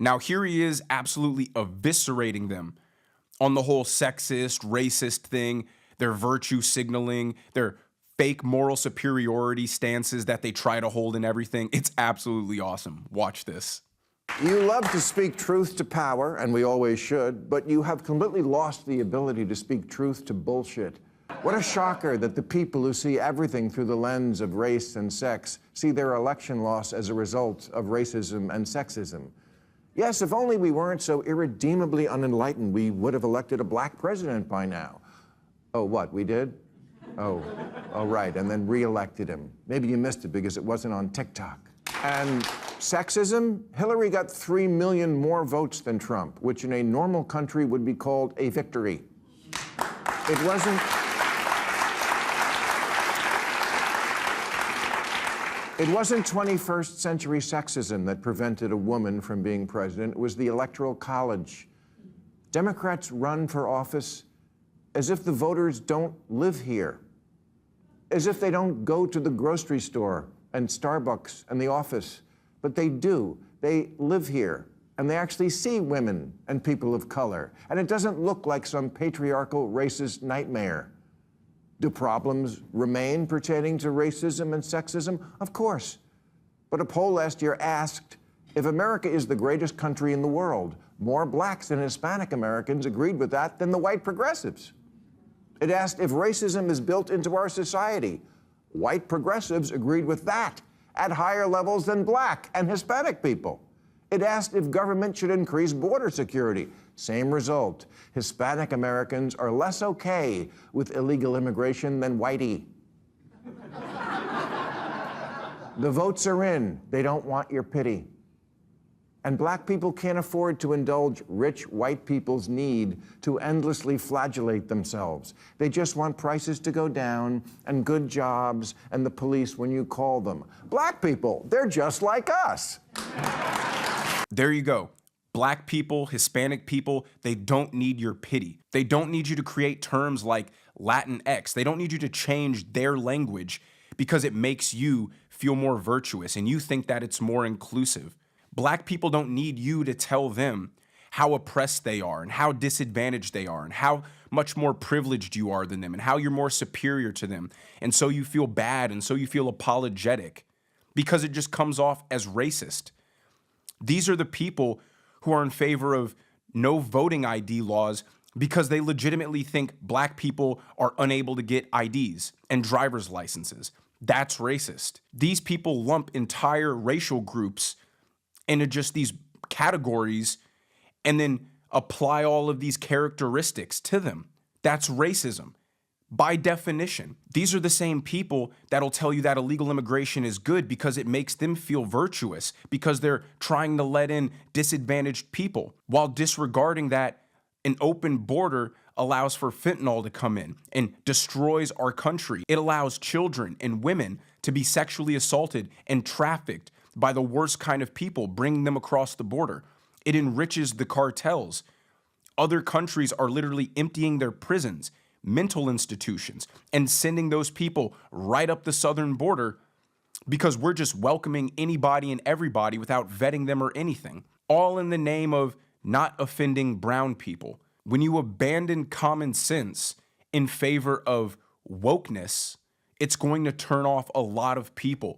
Now, here he is absolutely eviscerating them on the whole sexist, racist thing, their virtue signaling, their fake moral superiority stances that they try to hold in everything. It's absolutely awesome. Watch this. You love to speak truth to power, and we always should, but you have completely lost the ability to speak truth to bullshit. What a shocker that the people who see everything through the lens of race and sex see their election loss as a result of racism and sexism. Yes, if only we weren't so irredeemably unenlightened, we would have elected a black president by now. Oh, what, we did? Oh, right, and then re-elected him. Maybe you missed it because it wasn't on TikTok. And sexism? Hillary got 3 million more votes than Trump, which in a normal country would be called a victory. It wasn't 21st century sexism that prevented a woman from being president. It was the Electoral College. Democrats run for office as if the voters don't live here, as if they don't go to the grocery store and Starbucks and the office, but they do. They live here, and they actually see women and people of color, and it doesn't look like some patriarchal, racist nightmare. Do problems remain pertaining to racism and sexism? Of course. But a poll last year asked, if America is the greatest country in the world, more blacks and Hispanic Americans agreed with that than the white progressives. It asked if racism is built into our society. White progressives agreed with that at higher levels than black and Hispanic people. It asked if government should increase border security. Same result. Hispanic Americans are less okay with illegal immigration than whitey. The votes are in. They don't want your pity. And black people can't afford to indulge rich white people's need to endlessly flagellate themselves. They just want prices to go down and good jobs and the police when you call them. Black people, they're just like us. There you go. Black people, Hispanic people, they don't need your pity. They don't need you to create terms like Latinx. They don't need you to change their language because it makes you feel more virtuous and you think that it's more inclusive. Black people don't need you to tell them how oppressed they are and how disadvantaged they are and how much more privileged you are than them and how you're more superior to them. And so you feel bad and so you feel apologetic because it just comes off as racist. These are the people who are in favor of no voting ID laws because they legitimately think black people are unable to get IDs and driver's licenses. That's racist. These people lump entire racial groups into just these categories and then apply all of these characteristics to them. That's racism. By definition, these are the same people that'll tell you that illegal immigration is good because it makes them feel virtuous, because they're trying to let in disadvantaged people, while disregarding that an open border allows for fentanyl to come in and destroys our country. It allows children and women to be sexually assaulted and trafficked by the worst kind of people, bringing them across the border. It enriches the cartels. Other countries are literally emptying their prisons, mental institutions, and sending those people right up the southern border because we're just welcoming anybody and everybody without vetting them or anything, all in the name of not offending brown people. When you abandon common sense in favor of wokeness, it's going to turn off a lot of people.